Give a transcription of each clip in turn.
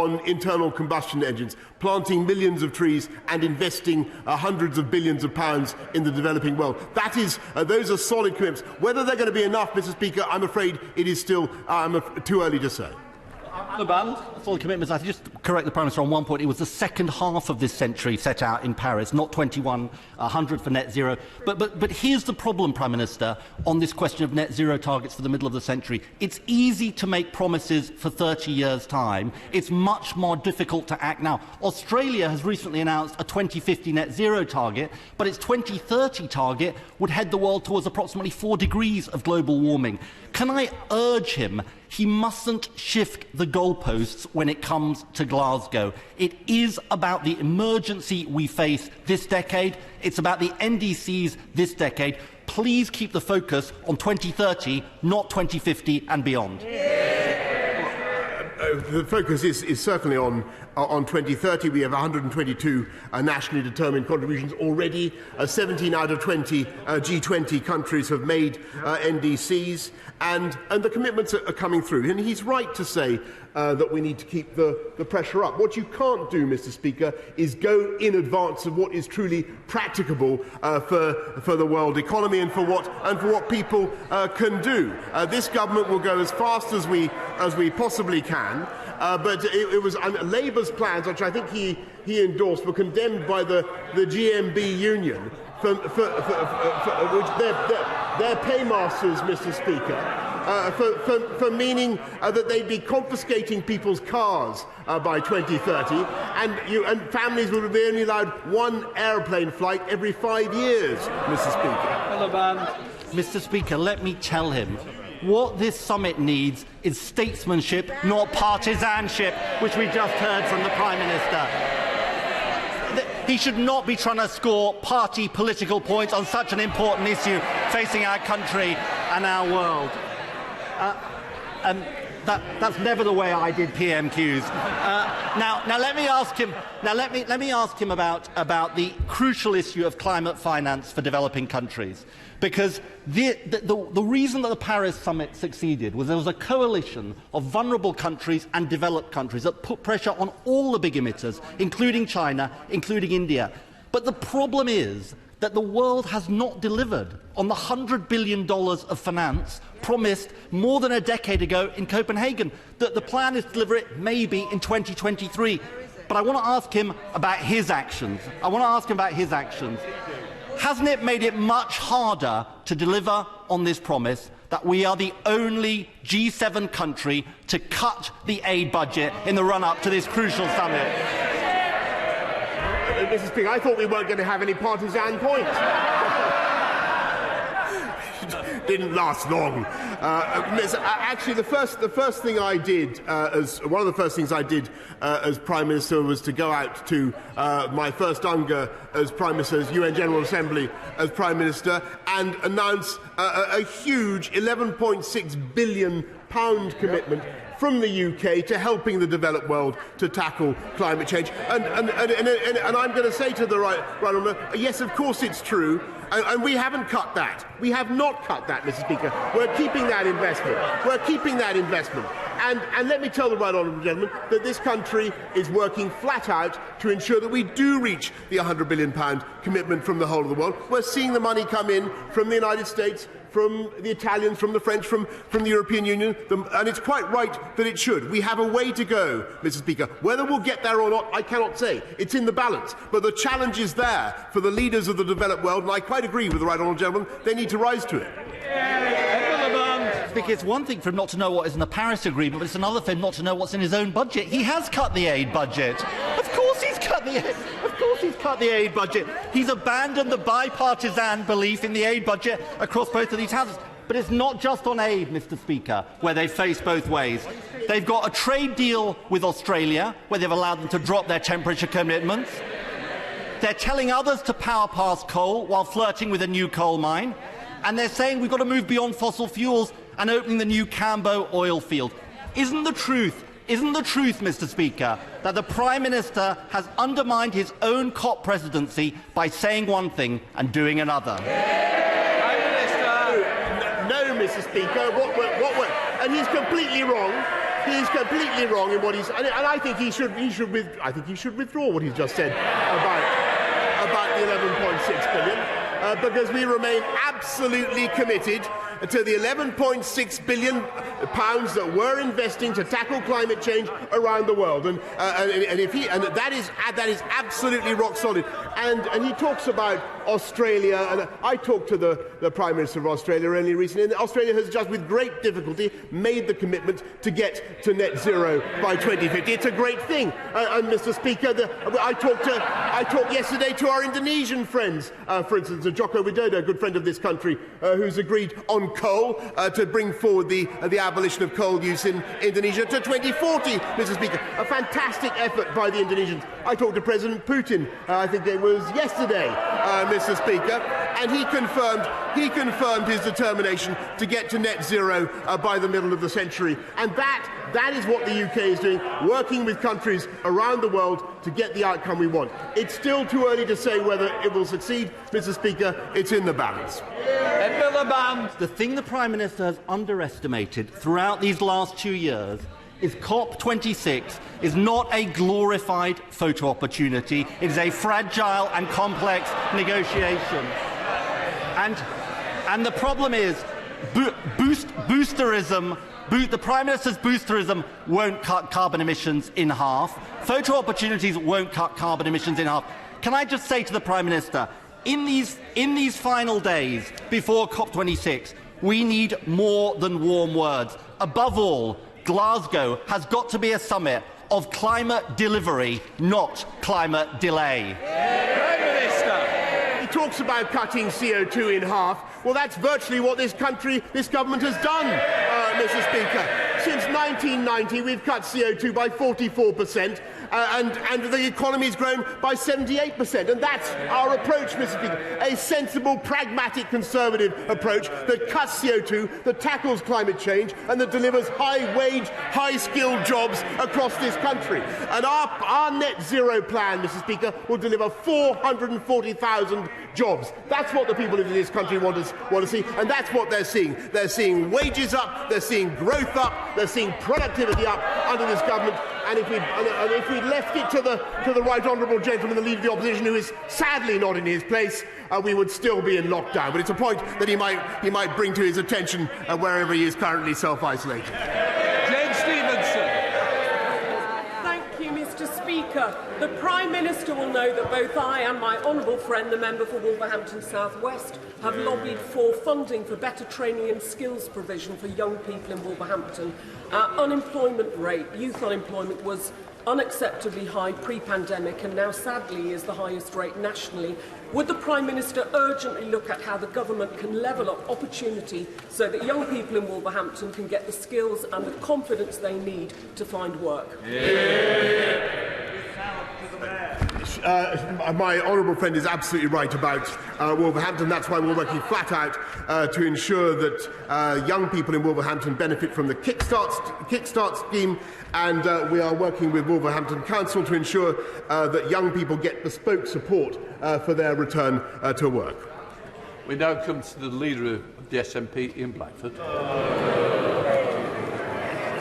on internal combustion engines, planting millions of trees and investing hundreds of billions of pounds in the developing world. Those are solid commitments. Whether they're going to be enough, Mr. Speaker, I'm afraid it is still too early to say. Solid commitments. I just correct the Prime Minister on one point. It was the second half of this century set out in Paris, not 2100 for net zero. But here's the problem, Prime Minister, on this question of net zero targets for the middle of the century. It's easy to make promises for 30 years' time. It's much more difficult to act now. Australia has recently announced a 2050 net zero target, but its 2030 target would head the world towards approximately 4 degrees of global warming. Can I urge him? He mustn't shift the goalposts when it comes to Glasgow. It is about the emergency we face this decade. It's about the NDCs this decade. Please keep the focus on 2030, not 2050 and beyond. The focus is certainly on 2030. We have 122 nationally determined contributions already. 17 out of 20 G20 countries have made NDCs, and the commitments are coming through. And he's right to say that we need to keep the pressure up. What you can't do, Mr. Speaker, is go in advance of what is truly practicable for the world economy and for what people can do. This government will go as fast as we possibly can. But it was Labour's plans, which I think he endorsed, were condemned by the GMB union for which their paymasters, Mr. Speaker, for meaning that they'd be confiscating people's cars by 2030, and families would be only allowed one aeroplane flight every 5 years, Mr. Speaker. Mr. Speaker, let me tell him. What this summit needs is statesmanship, not partisanship, which we just heard from the Prime Minister. He should not be trying to score party political points on such an important issue facing our country and our world. That's never the way I did PMQs. Now let me ask him. Let me ask him about the crucial issue of climate finance for developing countries. Because the reason that the Paris summit succeeded was there was a coalition of vulnerable countries and developed countries that put pressure on all the big emitters, including China, including India. But the problem is that the world has not delivered on the $100 billion of finance promised more than a decade ago in Copenhagen. That the plan is to deliver it maybe in 2023. But I want to ask him about his actions. Hasn't it made it much harder to deliver on this promise that we are the only G7 country to cut the aid budget in the run-up to this crucial summit? Mr. Speaker, I thought we weren't going to have any partisan points. Didn't last long. Actually, the first thing I did, one of the first things I did as Prime Minister was to go out to my first UNGA as Prime Minister, as UN General Assembly as Prime Minister, and announce a huge £11.6 billion commitment from the UK to helping the developed world to tackle climate change. And I'm going to say to the right honourable, yes, of course it's true, and we haven't cut that. We have not cut that, Mr. Speaker. We're keeping that investment. And let me tell the right honourable gentleman that this country is working flat out to ensure that we do reach the £100 billion commitment from the whole of the world. We're seeing the money come in from the United States, from the Italians, from the French, from the European Union, and it's quite right that it should. We have a way to go, Mr. Speaker. Whether we'll get there or not, I cannot say. It's in the balance. But the challenge is there for the leaders of the developed world, and I quite agree with the right honourable gentleman. They need to rise to it. Because it's one thing for him not to know what is in the Paris Agreement, but it's another for him not to know what's in his own budget. He has cut the aid budget. Of course he's cut the aid budget. He's abandoned the bipartisan belief in the aid budget across both of these houses. But it's not just on aid, Mr. Speaker, where they face both ways. They've got a trade deal with Australia, where they've allowed them to drop their temperature commitments. They're telling others to power past coal while flirting with a new coal mine. And they're saying we've got to move beyond fossil fuels and opening the new Cambo oil field. Isn't the truth, Mr. Speaker, that the Prime Minister has undermined his own COP presidency by saying one thing and doing another? Prime Minister. No, Mr. Speaker. And he's completely wrong. He's completely wrong in what he's, and I think he should withdraw what he's just said about the 11.6 billion, because we remain absolutely committed to the 11.6 billion pounds that we're investing to tackle climate change around the world, and that is absolutely rock solid. And he talks about Australia, and I talked to the Prime Minister of Australia only recently, and Australia has just with great difficulty made the commitment to get to net zero by 2050. It's a great thing. And Mr. Speaker, I talked yesterday to our Indonesian friends, for instance, Joko Widodo, a good friend of this country, who's agreed on coal to bring forward the abolition of coal use in Indonesia to 2040, Mr. Speaker. A fantastic effort by the Indonesians. I talked to President Putin, I think it was yesterday, Mr. Speaker, and he confirmed his determination to get to net zero by the middle of the century. And that is what the UK is doing, working with countries around the world to get the outcome we want. It's still too early to say whether it will succeed, Mr. Speaker. It's in the balance. The thing the Prime Minister has underestimated throughout these last 2 years is COP26 is not a glorified photo opportunity. It is a fragile and complex negotiation. And the problem is boosterism. The Prime Minister's boosterism won't cut carbon emissions in half. Photo opportunities won't cut carbon emissions in half. Can I just say to the Prime Minister, in these final days before COP26, we need more than warm words. Above all, Glasgow has got to be a summit of climate delivery, not climate delay. Prime Minister! He talks about cutting CO2 in half. Well, that's virtually what this government has done, Mr. Speaker. Since 1990, we've cut CO2 by 44%, and the economy's grown by 78%. And that's our approach, Mr. Speaker, a sensible, pragmatic, conservative approach that cuts CO2, that tackles climate change, and that delivers high-wage, high-skilled jobs across this country. And our net zero plan, Mr. Speaker, will deliver 440,000 jobs. That's what the people of this country want to see, and that's what they're seeing. They're seeing wages up, they're seeing growth up, they're seeing productivity up under this government. And if we left it to the right honourable gentleman, the Leader of the Opposition, who is sadly not in his place, we would still be in lockdown. But it's a point that he might bring to his attention wherever he is currently self-isolated. Speaker, the Prime Minister will know that both I and my honourable friend, the member for Wolverhampton South West, have lobbied for funding for better training and skills provision for young people in Wolverhampton. Our unemployment rate, youth unemployment, was unacceptably high pre-pandemic and now sadly is the highest rate nationally. Would the Prime Minister urgently look at how the government can level up opportunity so that young people in Wolverhampton can get the skills and the confidence they need to find work? My honourable friend is absolutely right about Wolverhampton. That's why we're working flat out to ensure that young people in Wolverhampton benefit from the Kickstart scheme, and we are working with Wolverhampton Council to ensure that young people get bespoke support for their return to work. We now come to the Leader of the SNP, Ian Blackford.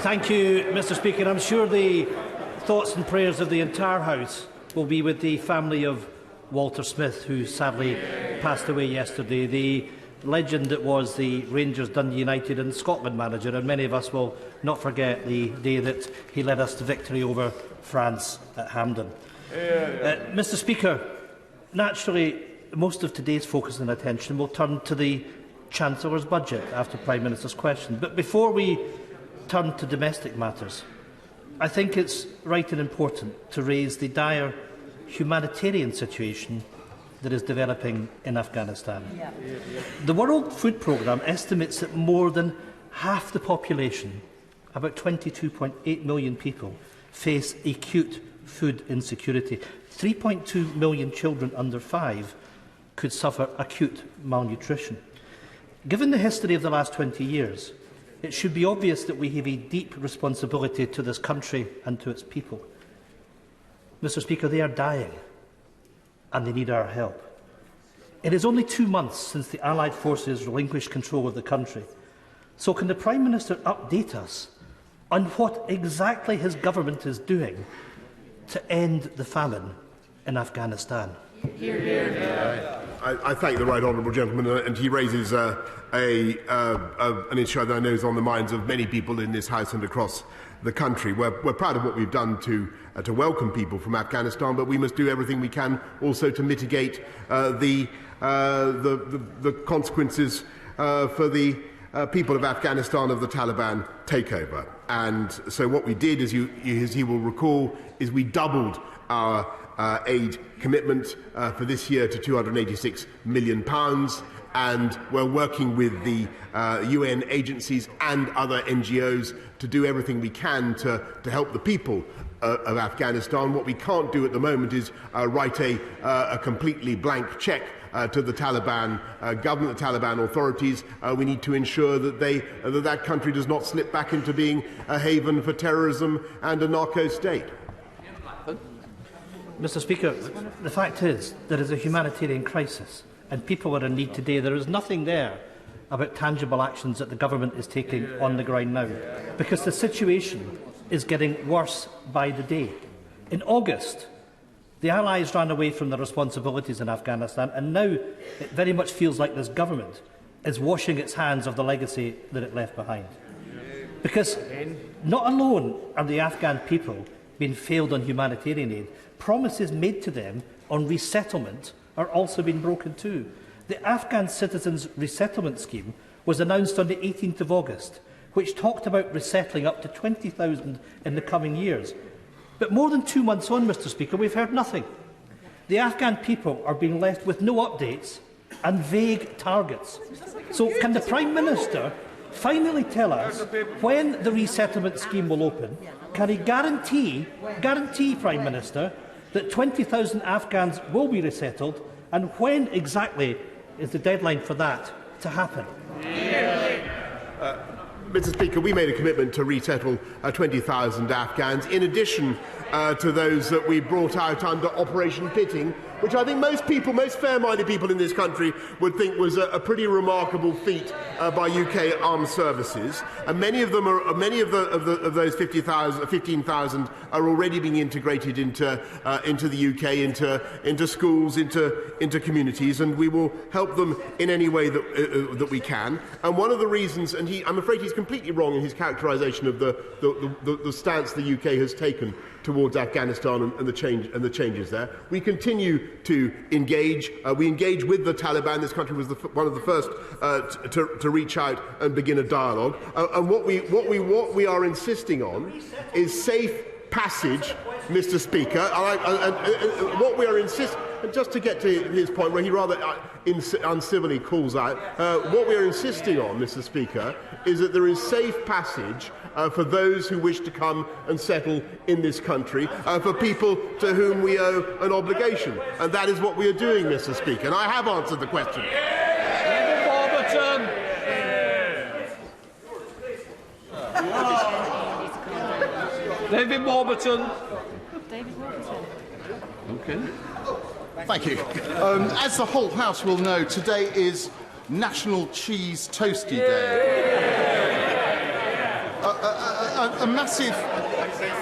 Thank you, Mr. Speaker. I'm sure the thoughts and prayers of the entire House will be with the family of Walter Smith, who sadly passed away yesterday, the legend that was the Rangers, Dundee United and Scotland manager, and many of us will not forget the day that he led us to victory over France at Hampden. Mr. Speaker, naturally, most of today's focus and attention will turn to the Chancellor's budget after Prime Minister's question. But before we turn to domestic matters, I think it's right and important to raise the dire humanitarian situation that is developing in Afghanistan. The World Food Programme estimates that more than half the population, about 22.8 million people, face acute food insecurity. 3.2 million children under 5 could suffer acute malnutrition. Given the history of the last 20 years, it should be obvious that we have a deep responsibility to this country and to its people. Mr. Speaker, they are dying and they need our help. It is only 2 months since the Allied forces relinquished control of the country. So can the Prime Minister update us on what exactly his government is doing to end the famine in Afghanistan? Hear, hear. I thank the right honourable gentleman, and he raises an issue that I know is on the minds of many people in this House and across the country. We're proud of what we've done to welcome people from Afghanistan, but we must do everything we can also to mitigate the consequences for the people of Afghanistan of the Taliban takeover. And so what we did, as he will recall, is we doubled our aid commitment for this year to £286 million, and we're working with the UN agencies and other NGOs to do everything we can to help the people of Afghanistan. What we can't do at the moment is write a completely blank cheque to the Taliban government, the Taliban authorities. We need to ensure that that country does not slip back into being a haven for terrorism and a narco state. Mr. Speaker, the fact is there is a humanitarian crisis and people are in need today. There is nothing there about tangible actions that the government is taking on the ground now, because the situation is getting worse by the day. In August, the Allies ran away from their responsibilities in Afghanistan, and now it very much feels like this government is washing its hands of the legacy that it left behind. Because not alone are the Afghan people being failed on humanitarian aid, promises made to them on resettlement are also being broken too. The Afghan Citizens Resettlement Scheme was announced on the 18th of August, which talked about resettling up to 20,000 in the coming years. But more than 2 months on, Mr. Speaker, we've heard nothing. The Afghan people are being left with no updates and vague targets. So can the Prime Minister finally tell us when the resettlement scheme will open? Can he guarantee, Prime Minister, that 20,000 Afghans will be resettled, and when exactly is the deadline for that to happen? Mr. Speaker, we made a commitment to resettle 20,000 Afghans, in addition to those that we brought out under Operation Pitting, which I think most fair-minded people in this country would think was a pretty remarkable feat by UK armed services. And many of those 15,000 are already being integrated into the UK, into schools, into communities, and we will help them in any way that we can. And one of the reasons, and I'm afraid he's completely wrong in his characterisation of the stance the UK has taken towards Afghanistan and the changes there. We continue to engage. We engage with the Taliban. This country was one of the first to reach out and begin a dialogue. And what we are insisting on is safe passage, Mr. Speaker. What we are insisting, just to get to his point where he rather uncivilly calls out, what we are insisting on, Mr. Speaker, is that there is safe passage for those who wish to come and settle in this country, for people to whom we owe an obligation. And that is what we are doing, Mr. Speaker. And I have answered the question. David Warburton. Okay. Thank you. As the whole House will know, today is National Cheese Toasty Day. A massive,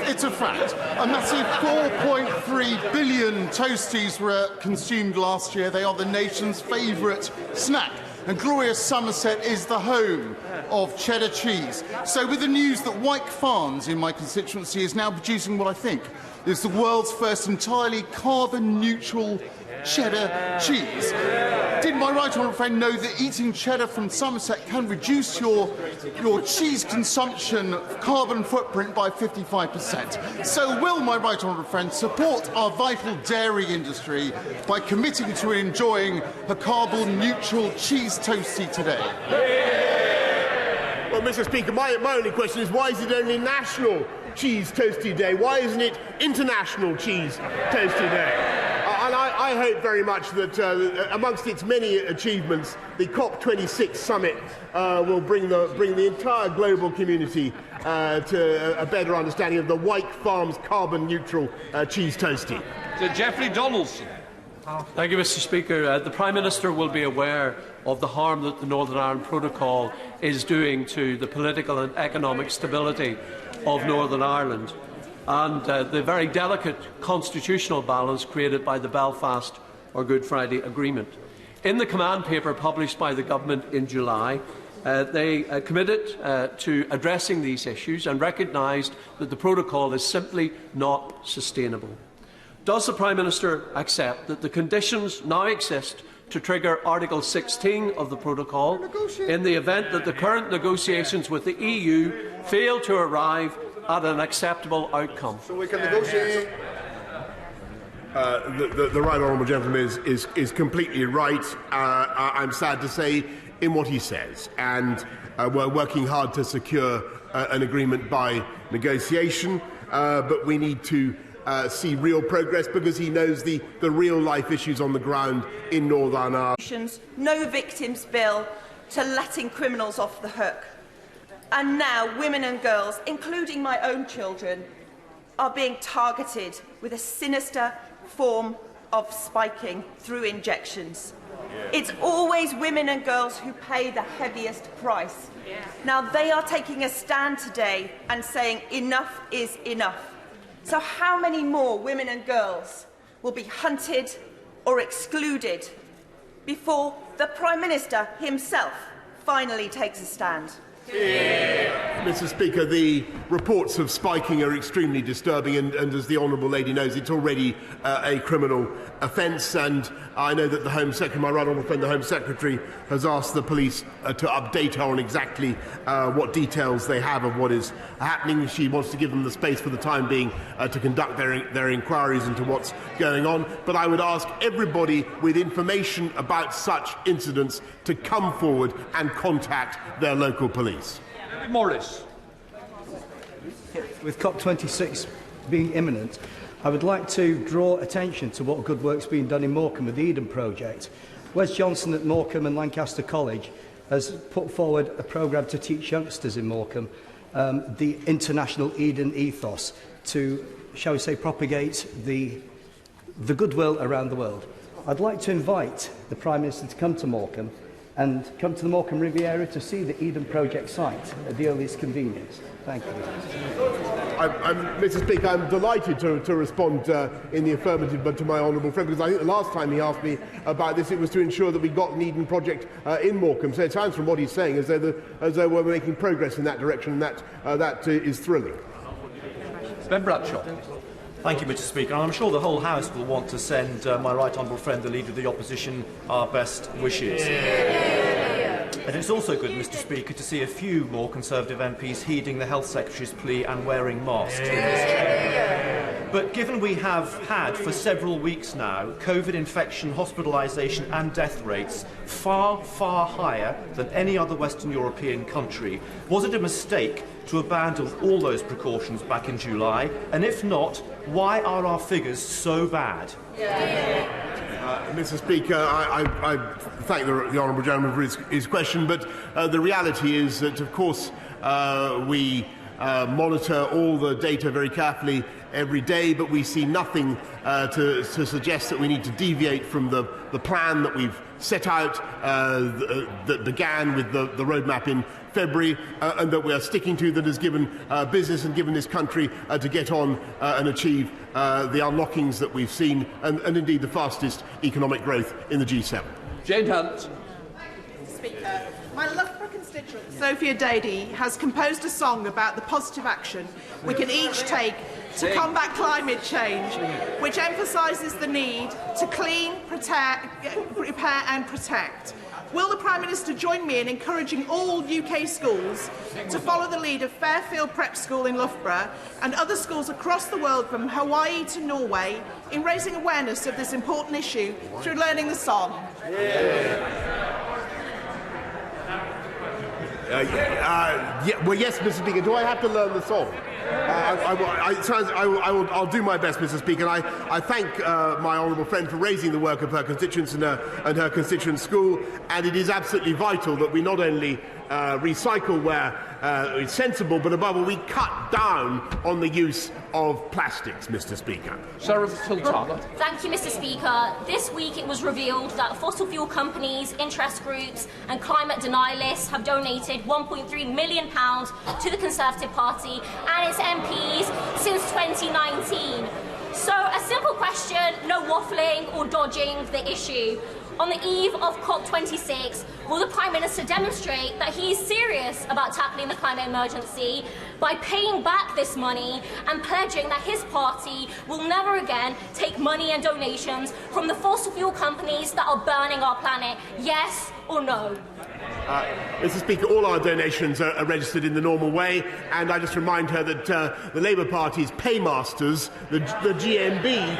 it's a fact, a massive 4.3 billion toasties were consumed last year. They are the nation's favourite snack. And glorious Somerset is the home of cheddar cheese. So with the news that Wyke Farms in my constituency is now producing what I think is the world's first entirely carbon-neutral cheddar cheese, did my right honourable friend know that eating cheddar from Somerset can reduce your cheese consumption carbon footprint by 55%? So will my right honourable friend support our vital dairy industry by committing to enjoying a carbon-neutral cheese toasty today? Well, Mr. Speaker, my only question is, why is it only National Cheese Toasty Day? Why isn't it International Cheese Toasty Day? And I hope very much that amongst its many achievements, the COP26 summit will bring the entire global community to a better understanding of the Wyke Farms carbon-neutral cheese toasty. To Geoffrey Donaldson. Thank you, Mr. Speaker. The Prime Minister will be aware of the harm that the Northern Ireland Protocol is doing to the political and economic stability of Northern Ireland and the very delicate constitutional balance created by the Belfast or Good Friday Agreement. In the command paper published by the Government in July, they committed to addressing these issues and recognised that the protocol is simply not sustainable. Does the Prime Minister accept that the conditions now exist to trigger Article 16 of the protocol in the event that the current negotiations with the EU fail to arrive at an acceptable outcome? So we can negotiate. The right honourable gentleman is completely right. I'm sad to say in what he says, and we're working hard to secure an agreement by negotiation, but we need to see real progress because he knows the real life issues on the ground in Northern Ireland. No victims bill to letting criminals off the hook. And now women and girls, including my own children, are being targeted with a sinister form of spiking through injections. It's always women and girls who pay the heaviest price. Now they are taking a stand today and saying enough is enough. So how many more women and girls will be hunted or excluded before the Prime Minister himself finally takes a stand? Mr. Speaker, the reports of spiking are extremely disturbing, and as the honourable lady knows, it's already a criminal offence. And I know that the Home Secretary, my right honourable friend, the Home Secretary, has asked the police to update her on exactly what details they have of what is happening. She wants to give them the space for the time being to conduct their inquiries into what's going on. But I would ask everybody with information about such incidents to come forward and contact their local police. Morris. With COP26 being imminent, I would like to draw attention to what good work's being done in Morecambe with the Eden Project. Wes Johnson at Morecambe and Lancaster College has put forward a programme to teach youngsters in Morecambe the international Eden ethos to, shall we say, propagate the goodwill around the world. I'd like to invite the Prime Minister to come to Morecambe and come to the Morecambe Riviera to see the Eden Project site at the earliest convenience. Thank you. Mr. Speaker, I'm delighted to respond in the affirmative but to my honourable friend, because I think the last time he asked me about this, it was to ensure that we got an Eden Project in Morecambe. So it sounds from what he's saying as though we're making progress in that direction, and that is thrilling. Ben Bradshaw. Thank you, Mr. Speaker. I'm sure the whole House will want to send my right honourable friend, the Leader of the Opposition, our best wishes. And it's also good, Mr. Speaker, to see a few more Conservative MPs heeding the Health Secretary's plea and wearing masks in this chamber. But given we have had for several weeks now COVID infection, hospitalisation and death rates far, far higher than any other Western European country, was it a mistake to abandon all those precautions back in July? And if not, why are our figures so bad? Mr. Speaker, I thank the honourable gentleman for his question, but the reality is that, of course, we monitor all the data very carefully every day, but we see nothing to suggest that we need to deviate from the plan that we've set out that began with the roadmap in February, and that we are sticking to, that has given business and given this country to get on and achieve the unlockings that we've seen, and indeed the fastest economic growth in the G7. Jane Hunt. Speaker, my Loughborough constituent Sophia Dady has composed a song about the positive action we can each take to combat climate change, which emphasises the need to clean, repair and protect. Will the Prime Minister join me in encouraging all UK schools to follow the lead of Fairfield Prep School in Loughborough and other schools across the world from Hawaii to Norway in raising awareness of this important issue through learning the song? Well, yes, Mr. Speaker. Do I have to learn the song? I'll do my best, Mr. Speaker. I thank my honourable friend for raising the work of her constituents and her constituent school, and it is absolutely vital that we not only recycle where it's sensible, but above all, we cut down on the use of plastics, Mr. Speaker. Sarah Sultana. Thank you, Mr. Speaker. This week it was revealed that fossil fuel companies, interest groups and climate denialists have donated £1.3 million to the Conservative Party and its MPs since 2019. So, a simple question, no waffling or dodging the issue. On the eve of COP26, will the Prime Minister demonstrate that he is serious about tackling the climate emergency by paying back this money and pledging that his party will never again take money and donations from the fossil fuel companies that are burning our planet? Yes or no? Mr. Speaker, all our donations are registered in the normal way, and I just remind her that the Labour Party's paymasters, the GMB,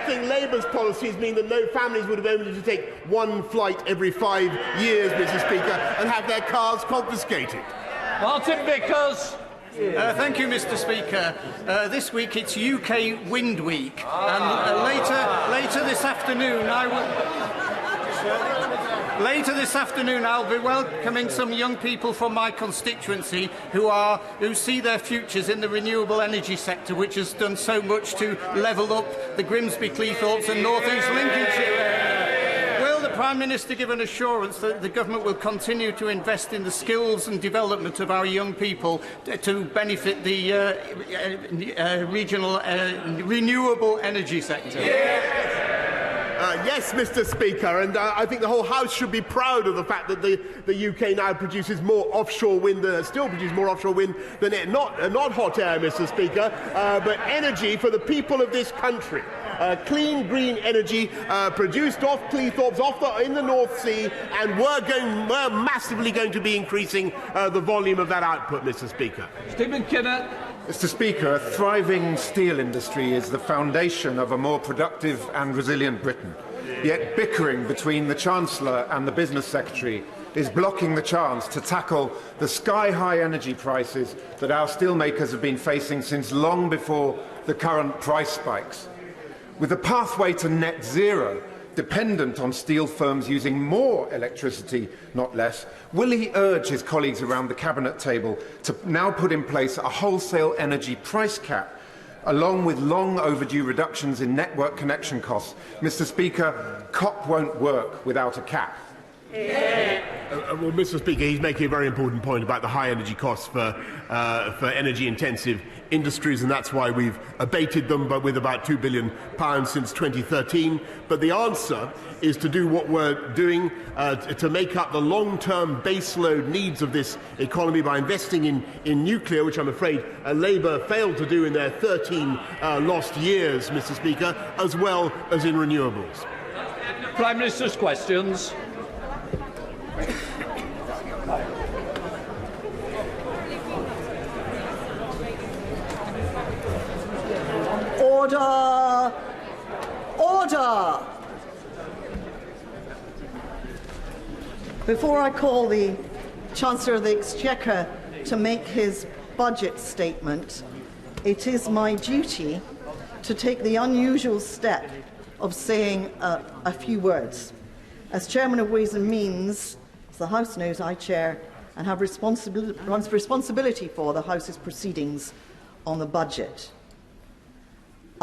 think Labour's policies mean that no families would have only to take one flight every 5 years, Mr. Speaker, and have their cars confiscated. Martin Vickers. Thank you, Mr. Speaker. This week it's UK Wind Week, and later this afternoon I'll be welcoming some young people from my constituency who see their futures in the renewable energy sector, which has done so much to level up the Grimsby, Cleethorpes and North East Lincolnshire. Will the Prime Minister give an assurance that the government will continue to invest in the skills and development of our young people to benefit the regional renewable energy sector? Yes, Mr. Speaker, and I think the whole House should be proud of the fact that the UK now produces more offshore wind, still produces more offshore wind than it. Not hot air, Mr. Speaker, but energy for the people of this country. Clean, green energy produced off Cleethorpes, in the North Sea, and we're massively going to be increasing the volume of that output, Mr. Speaker. Stephen Kinnock. Mr. Speaker, a thriving steel industry is the foundation of a more productive and resilient Britain. Yet bickering between the Chancellor and the Business Secretary is blocking the chance to tackle the sky-high energy prices that our steelmakers have been facing since long before the current price spikes. With a pathway to net zero dependent on steel firms using more electricity, not less, will he urge his colleagues around the Cabinet table to now put in place a wholesale energy price cap, along with long overdue reductions in network connection costs? Mr. Speaker, COP won't work without a cap. Well, Mr. Speaker, he's making a very important point about the high energy costs for energy-intensive industries, and that's why we've abated them with about £2 billion since 2013. But the answer is to do what we're doing to make up the long-term baseload needs of this economy by investing in nuclear, which I'm afraid Labour failed to do in their 13 lost years, Mr. Speaker, as well as in renewables. Prime Minister's questions. Order! Order! Before I call the Chancellor of the Exchequer to make his budget statement, it is my duty to take the unusual step of saying a few words. As Chairman of Ways and Means, as the House knows, I chair and have responsibility for the House's proceedings on the budget.